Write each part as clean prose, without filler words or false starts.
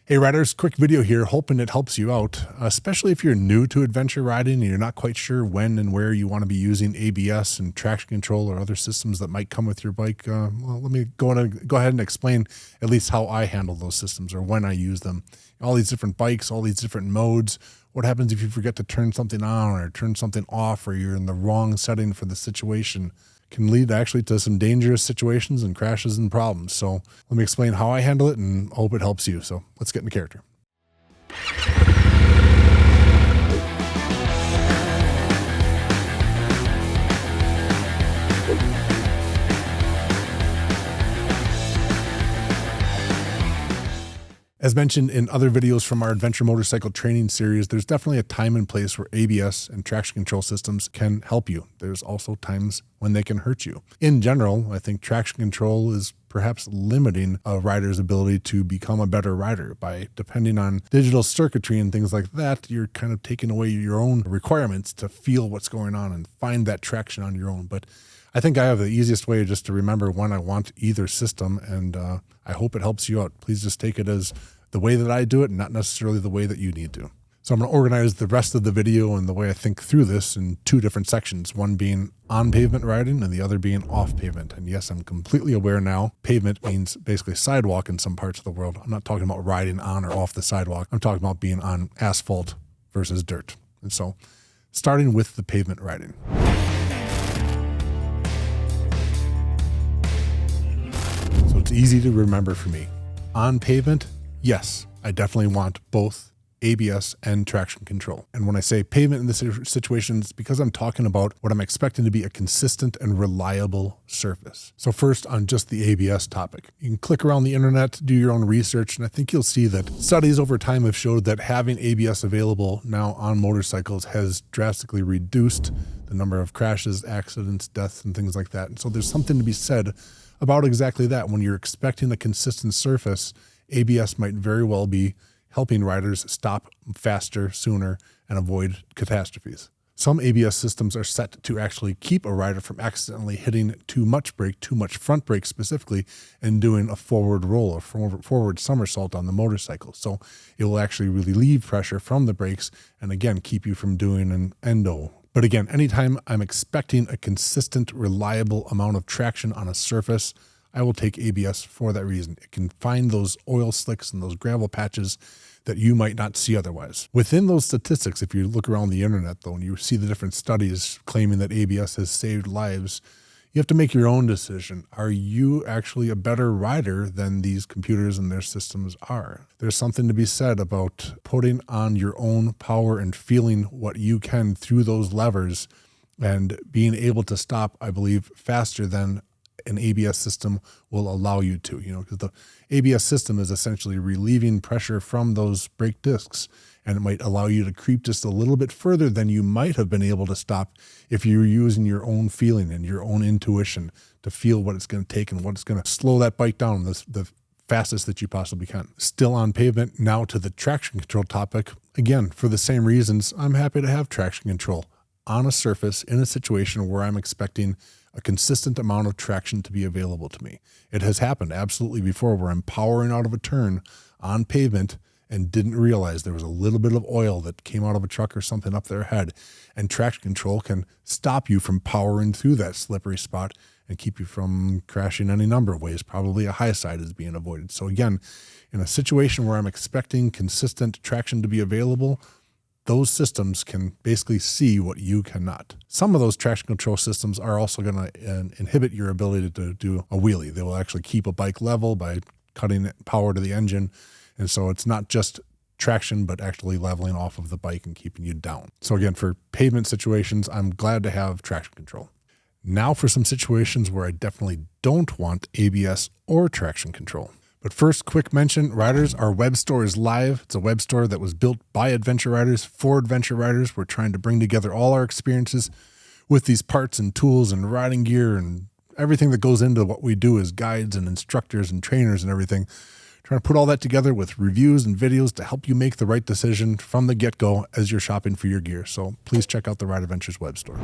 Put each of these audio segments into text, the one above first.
Hey riders, quick video here, hoping it helps you out, especially if you're new to adventure riding and you're not quite sure when and where you want to be using ABS and traction control or other systems that might come with your bike. Well, let me go ahead and explain at least how I handle those systems or when I use them. All these different bikes, all these different modes. What happens if you forget to turn something on or turn something off, or you're in the wrong setting for the situation? Can lead actually to some dangerous situations and crashes and problems. So let me explain how I handle it and hope it helps you. So let's get into character. As mentioned in other videos from our adventure motorcycle training series, there's definitely a time and place where ABS and traction control systems can help you. There's also times when they can hurt you. In general, I think traction control is perhaps limiting a rider's ability to become a better rider by depending on digital circuitry and things like that. You're kind of taking away your own requirements to feel what's going on and find that traction on your own. But I think I have the easiest way just to remember when I want either system, and I hope it helps you out. Please just take it as the way that I do it, not necessarily the way that you need to. So I'm going to organize the rest of the video and the way I think through this in two different sections, one being on pavement riding and the other being off pavement. And yes, I'm completely aware now, pavement means basically sidewalk in some parts of the world. I'm not talking about riding on or off the sidewalk. I'm talking about being on asphalt versus dirt. And so starting with the pavement riding. So it's easy to remember for me. On pavement, yes, I definitely want both ABS and traction control. And when I say pavement in this situation, it's because I'm talking about what I'm expecting to be a consistent and reliable surface. So first, on just the ABS topic, you can click around the internet, do your own research, and I think you'll see that studies over time have showed that having ABS available now on motorcycles has drastically reduced the number of crashes, accidents, deaths, and things like that. And so there's something to be said about exactly that. When you're expecting a consistent surface, ABS might very well be helping riders stop faster, sooner, and avoid catastrophes. Some ABS systems are set to actually keep a rider from accidentally hitting too much brake, too much front brake specifically, and doing a forward roll or forward somersault on the motorcycle. So it will actually relieve pressure from the brakes and again, keep you from doing an endo. But again, anytime I'm expecting a consistent, reliable amount of traction on a surface, I will take ABS for that reason. It can find those oil slicks and those gravel patches that you might not see otherwise. Within those statistics, if you look around the internet though, and you see the different studies claiming that ABS has saved lives, you have to make your own decision. Are you actually a better rider than these computers and their systems are? There's something to be said about putting on your own power and feeling what you can through those levers and being able to stop, I believe, faster than an ABS system will allow you to, because the ABS system is essentially relieving pressure from those brake discs, and it might allow you to creep just a little bit further than you might have been able to stop if you were using your own feeling and your own intuition to feel what it's going to take and what it's going to slow that bike down the fastest that you possibly can. Still on pavement, now to the traction control topic. Again, for the same reasons, I'm happy to have traction control on a surface in a situation where I'm expecting a consistent amount of traction to be available to me. It has happened absolutely before where I'm powering out of a turn on pavement and didn't realize there was a little bit of oil that came out of a truck or something up their head. And traction control can stop you from powering through that slippery spot and keep you from crashing any number of ways. Probably a high side is being avoided. So again, in a situation where I'm expecting consistent traction to be available, those systems can basically see what you cannot. Some of those traction control systems are also going to inhibit your ability to do a wheelie. They will actually keep a bike level by cutting power to the engine. And so it's not just traction, but actually leveling off of the bike and keeping you down. So again, for pavement situations, I'm glad to have traction control. Now for some situations where I definitely don't want ABS or traction control. But first, quick mention, riders, our web store is live. It's a web store that was built by adventure riders for adventure riders. We're trying to bring together all our experiences with these parts and tools and riding gear and everything that goes into what we do as guides and instructors and trainers and everything. Trying to put all that together with reviews and videos to help you make the right decision from the get-go as you're shopping for your gear. So please check out the Ride Adventures web store.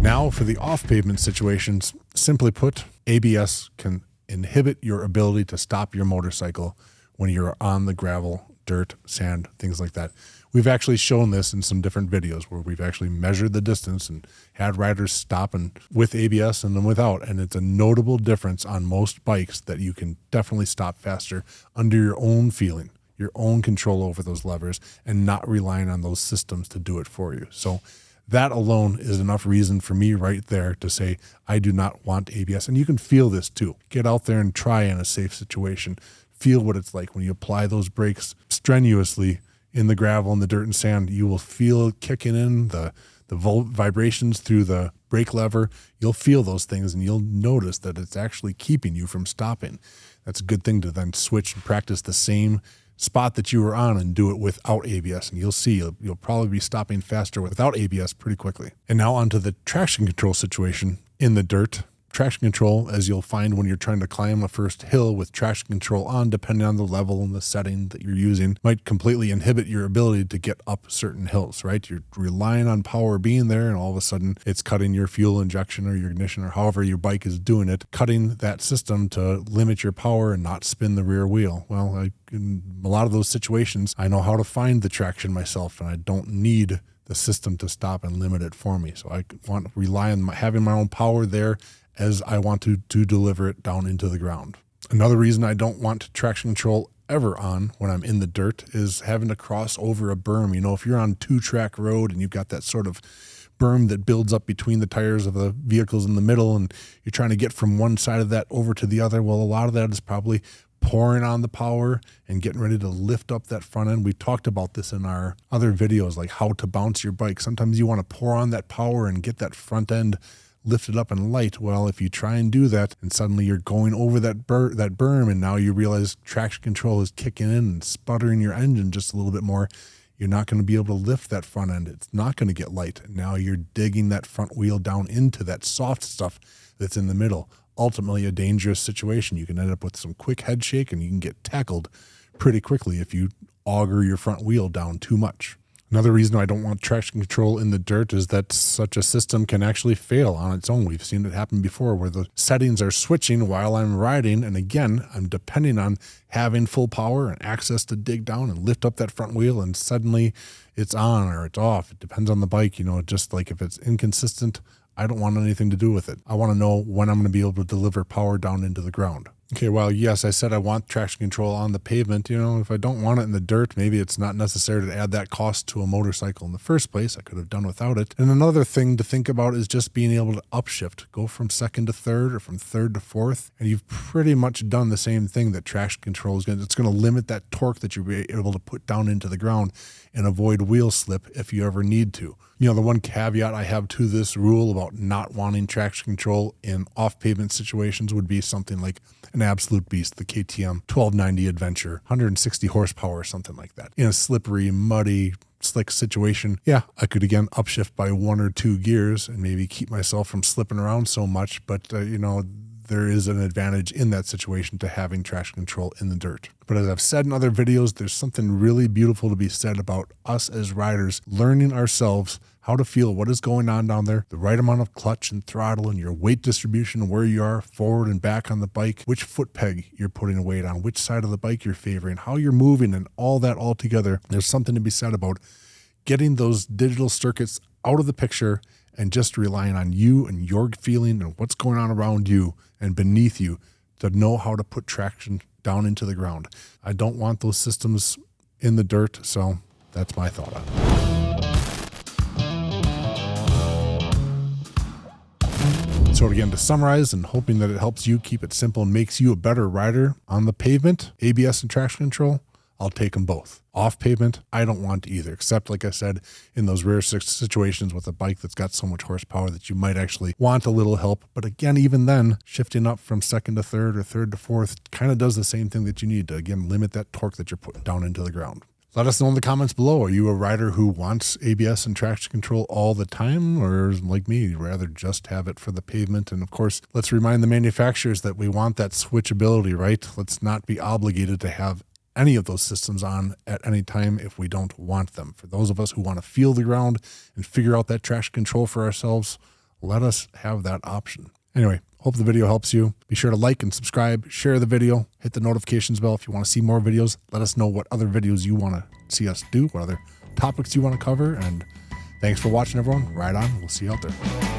Now for the off-pavement situations, simply put, ABS can inhibit your ability to stop your motorcycle when you're on the gravel, dirt, sand, things like that. We've actually shown this in some different videos where we've actually measured the distance and had riders stop and with ABS and then without. And it's a notable difference on most bikes that you can definitely stop faster under your own feeling, your own control over those levers, and not relying on those systems to do it for you. So that alone is enough reason for me right there to say, I do not want ABS. And you can feel this too. Get out there and try in a safe situation. Feel what it's like when you apply those brakes strenuously in the gravel and the dirt and sand. You will feel kicking in the vibrations through the brake lever. You'll feel those things and you'll notice that it's actually keeping you from stopping. That's a good thing to then switch and practice the same spot that you were on and do it without ABS. And you'll see you'll probably be stopping faster without ABS pretty quickly. And now onto the traction control situation in the dirt. Traction control, as you'll find when you're trying to climb a first hill with traction control on, depending on the level and the setting that you're using, might completely inhibit your ability to get up certain hills, right? You're relying on power being there and all of a sudden it's cutting your fuel injection or your ignition or however your bike is doing it, cutting that system to limit your power and not spin the rear wheel. Well, in a lot of those situations, I know how to find the traction myself and I don't need the system to stop and limit it for me. So I want to rely on having my own power there as I want to deliver it down into the ground. Another reason I don't want traction control ever on when I'm in the dirt is having to cross over a berm. You know, if you're on 2-track road and you've got that sort of berm that builds up between the tires of the vehicles in the middle and you're trying to get from one side of that over to the other, well, a lot of that is probably pouring on the power and getting ready to lift up that front end. We talked about this in our other videos, like how to bounce your bike. Sometimes you want to pour on that power and get that front end lifted up and light. Well, if you try and do that and suddenly you're going over that berm and now you realize traction control is kicking in and sputtering your engine just a little bit more, you're not going to be able to lift that front end. It's not going to get light. Now you're digging that front wheel down into that soft stuff that's in the middle. Ultimately a dangerous situation. You can end up with some quick head shake and you can get tackled pretty quickly if you auger your front wheel down too much. Another reason I don't want traction control in the dirt is that such a system can actually fail on its own. We've seen it happen before where the settings are switching while I'm riding. And again, I'm depending on having full power and access to dig down and lift up that front wheel. And suddenly it's on or it's off. It depends on the bike. You know, just like if it's inconsistent, I don't want anything to do with it. I want to know when I'm going to be able to deliver power down into the ground. Okay, well, yes, I said I want traction control on the pavement. You know, if I don't want it in the dirt, maybe it's not necessary to add that cost to a motorcycle in the first place. I could have done without it. And another thing to think about is just being able to upshift, go from second to third or from third to fourth. And you've pretty much done the same thing that traction control is going to. It's going to limit that torque that you're able to put down into the ground and avoid wheel slip if you ever need to. You know, the one caveat I have to this rule about not wanting traction control in off-pavement situations would be something like an absolute beast, the KTM 1290 Adventure, 160 horsepower or something like that. In a slippery, muddy, slick situation, yeah, I could again upshift by 1 or 2 gears and maybe keep myself from slipping around so much, but you know, there is an advantage in that situation to having traction control in the dirt. But as I've said in other videos, there's something really beautiful to be said about us as riders learning ourselves how to feel what is going on down there, the right amount of clutch and throttle and your weight distribution, where you are forward and back on the bike, which foot peg you're putting a weight on, which side of the bike you're favoring, how you're moving, and all that all together. There's something to be said about getting those digital circuits out of the picture and just relying on you and your feeling and what's going on around you and beneath you to know how to put traction down into the ground. I don't want those systems in the dirt, so that's my thought on it. So again, to summarize and hoping that it helps you keep it simple and makes you a better rider on the pavement, ABS and traction control, I'll take them both. Off pavement, I don't want either, except like I said, in those rare situations with a bike that's got so much horsepower that you might actually want a little help. But again, even then, shifting up from second to third or third to fourth kind of does the same thing that you need to, again, limit that torque that you're putting down into the ground. Let us know in the comments below. Are you a rider who wants ABS and traction control all the time, or like me, you'd rather just have it for the pavement? And of course, let's remind the manufacturers that we want that switchability, right? Let's not be obligated to have any of those systems on at any time if we don't want them. For those of us who want to feel the ground and figure out that traction control for ourselves, let us have that option. Anyway, hope the video helps you. Be sure to like and subscribe, share the video, hit the notifications bell if you want to see more videos. Let us know what other videos you want to see us do, what other topics you want to cover. And thanks for watching, everyone. Right on. We'll see you out there.